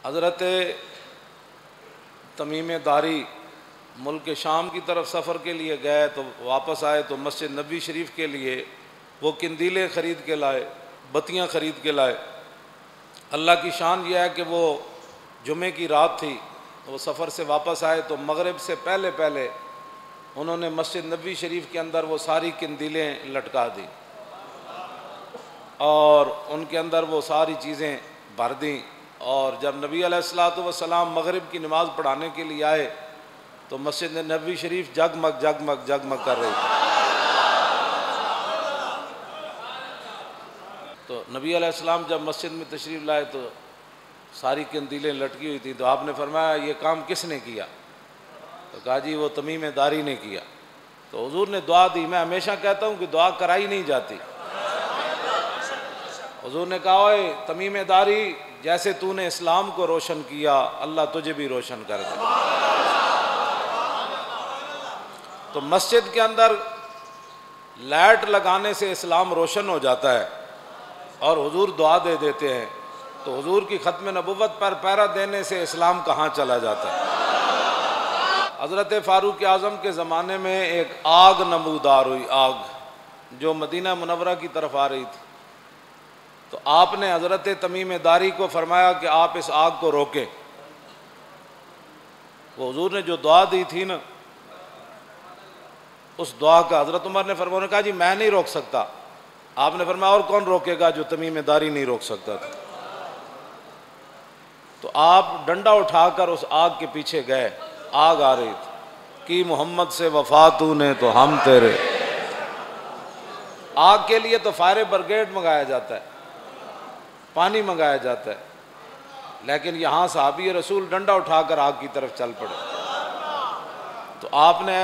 हज़रत तमीम दारी मुल्क शाम की तरफ सफ़र के लिए गए तो वापस आए तो मस्जिद नबी शरीफ के लिए वो किंदीलें ख़रीद के लाए, बत्तियाँ ख़रीद के लाए। अल्लाह की शान यह है कि वो जुमे की रात थी, वो सफ़र से वापस आए तो मगरिब से पहले पहले उन्होंने मस्जिद नबी शरीफ के अंदर वो सारी किंदीलें लटका दी और उनके अंदर वो सारी चीज़ें भर दी। और जब नबी अलैहिस्सलातु वस्सलाम मगरिब की नमाज़ पढ़ाने के लिए आए तो मस्जिद नबी शरीफ जगमग जगमग जगमग कर रही थी। तो नबी अलैहिस्सलाम जब मस्जिद में तशरीफ़ लाए तो सारी कंदीलें लटकी हुई थी। तो आपने फरमाया ये काम किसने किया? तो कहा जी वो तमीम दारी ने किया। तो हुजूर ने दुआ दी। मैं हमेशा कहता हूँ कि दुआ कराई नहीं जाती। हुजूर ने कहा ओए तमीम दारी, जैसे तूने इस्लाम को रोशन किया अल्लाह तुझे भी रोशन कर दे। तो मस्जिद के अंदर लाइट लगाने से इस्लाम रोशन हो जाता है और हुजूर दुआ दे देते हैं। तो हुजूर की ख़त्म नबुव्वत पर पहरा देने से इस्लाम कहाँ चला जाता है। हज़रत फ़ारूक आज़म के ज़माने में एक आग नमूदार हुई, आग जो मदीना मुनव्वरा की तरफ आ रही थी। तो आपने हज़रत तमीम दारी को फरमाया कि आप इस आग को रोकें। वो हुजूर ने जो दुआ दी थी ना, उस दुआ का हज़रत उमर ने फरमाया, कहा जी मैं नहीं रोक सकता। आपने फरमाया और कौन रोकेगा जो तमीम दारी नहीं रोक सकता था। तो आप डंडा उठाकर उस आग के पीछे गए। आग आ रही थी कि मोहम्मद से वफा तूने तो हम तेरे। आग के लिए तो फायर ब्रिगेड मंगाया जाता है, पानी मंगाया जाता है, लेकिन यहाँ सहाबी रसूल डंडा उठाकर आग की तरफ चल पड़े। तो आपने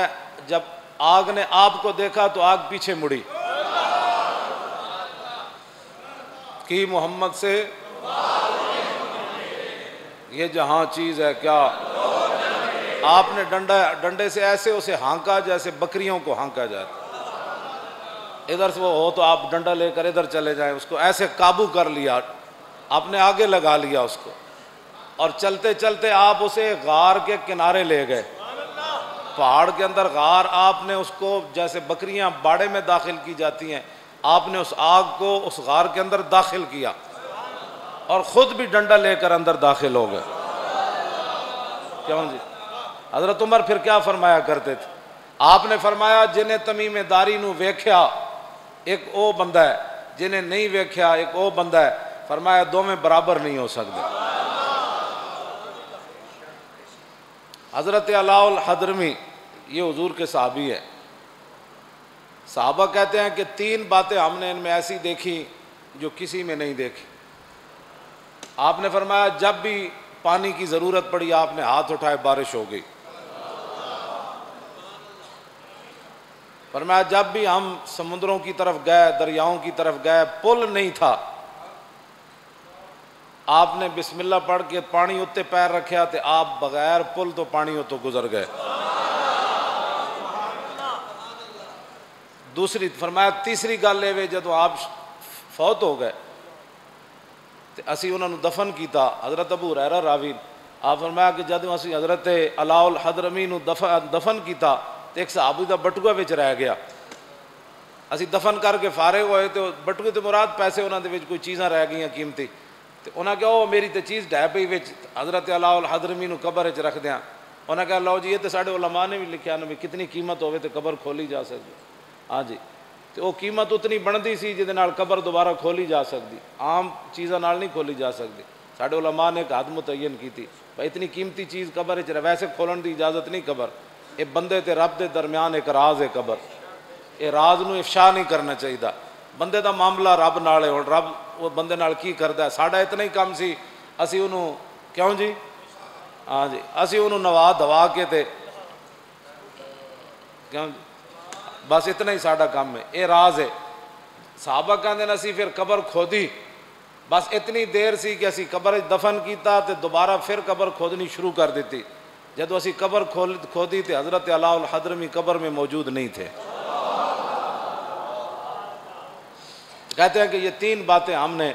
जब आग ने आपको देखा तो आग पीछे मुड़ी कि मोहम्मद से ये जहाँ चीज़ है क्या। आपने डंडे से ऐसे उसे हाँका जैसे बकरियों को हाँका जाता। इधर से वो हो तो आप डंडा लेकर इधर चले जाएं, उसको ऐसे काबू कर लिया, आपने आगे लगा लिया उसको और चलते चलते आप उसे गार के किनारे ले गए। पहाड़ के अंदर गार, आपने उसको जैसे बकरियां बाड़े में दाखिल की जाती हैं, आपने उस आग को उस गार के अंदर दाखिल किया और ख़ुद भी डंडा लेकर अंदर दाखिल हो गए। क्यों जी? हज़रत उमर फिर क्या फरमाया करते थे? आपने फरमाया जिन्हें तमीम दारी नू वेख्या एक ओ बंदा है, जिन्हें नहीं वेख्या एक ओ बंदा है। फरमाया दोवें बराबर नहीं हो सकते। हज़रत अलाउल हदरमी ये हुजूर के सहाबी है। सहाबा कहते हैं कि 3 बातें हमने इनमें ऐसी देखी जो किसी में नहीं देखी। आपने फरमाया जब भी पानी की ज़रूरत पड़ी आपने हाथ उठाए, बारिश हो गई। फरमाया जब भी हम समुद्रों की तरफ गए, दरियाओं की तरफ गए, पुल नहीं था, आपने बिस्मिल्लाह पढ़ के पानी उत्ते पैर रखा तो आप बगैर पुल तो पानी हो तो गुजर गए। दूसरी फरमाया तीसरी गल ये जो आप फौत हो गए तो असी उन्होंने दफन किया। हज़रत अबू हुरैरा रावी आप फरमाया कि जब असी हज़रत अलाउल हदरमी नू दफन किया तो एक सहाबी का बटुआ विच रह गया। असी दफन करके फारे होए तो बटुए तो मुराद पैसे उन्होंने कोई चीज़ां रह गई कीमती। तो उन्हें कहा मेरी तो चीज़ ढह पई विच, हज़रत अलाउल हदरमी नू कबर च रख दें। उन्हें कहा लो जी ये तो साढ़े उलमा ने भी लिखा ना भी कितनी कीमत हो तो कबर खोली जा सकती। हाँ जी, तो वो कीमत उतनी बनती सी जिहदे नाल कबर दोबारा खोली जा सकती, आम चीज़ों नाल नहीं खोली जा सकती। साढ़े उलमा ने एक हद मुतयन की थी भाई इतनी कीमती चीज़ कबर च वैसे खोलन की इजाज़त नहीं। कबर ये बंदे ते रब के दरम्यान एक राज है। कबर ये राज नूं इफशा नहीं करना चाहिए। बंदे का मामला रब नाल है। हुण रब वो बंदे नाल की करता है, साडा इतना ही काम सी असी उन्होंने क्यों जी, हाँ जी, असी उन्होंने नवा दवा के ते क्यों जी, बस इतना ही साडा काम है। ये राज है। साहबा कहते हैं असी फिर कबर खोदी, बस इतनी देर सी कि असी कबर दफन किया तो दोबारा फिर कबर खोदनी शुरू कर दी। जब असी कबर खोदी तो हज़रत अलाउल हदरमी कबर में मौजूद नहीं थे। कहते हैं कि ये 3 बातें हमने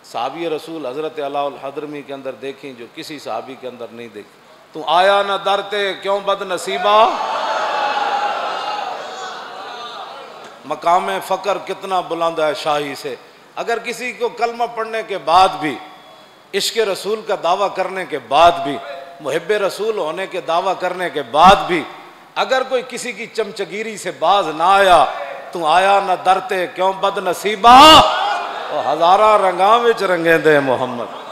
साहबी रसूल हज़रत अलाउल हदरमी के अंदर देखी जो किसी साहबी के अंदर नहीं देखी। तू आया न दरते क्यों बदनसीबा, मकाम फ़क्र कितना बुलंद है शाही से। अगर किसी को कलमा पढ़ने के बाद भी, इश्क रसूल का दावा करने के बाद भी, मुहिब रसूल होने के दावा करने के बाद भी अगर कोई किसी की चमचगिरी से बाज ना आया, तू आया न दरते क्यों बदनसीबा, हज़ारा रंगा विच रंगे दे मोहम्मद।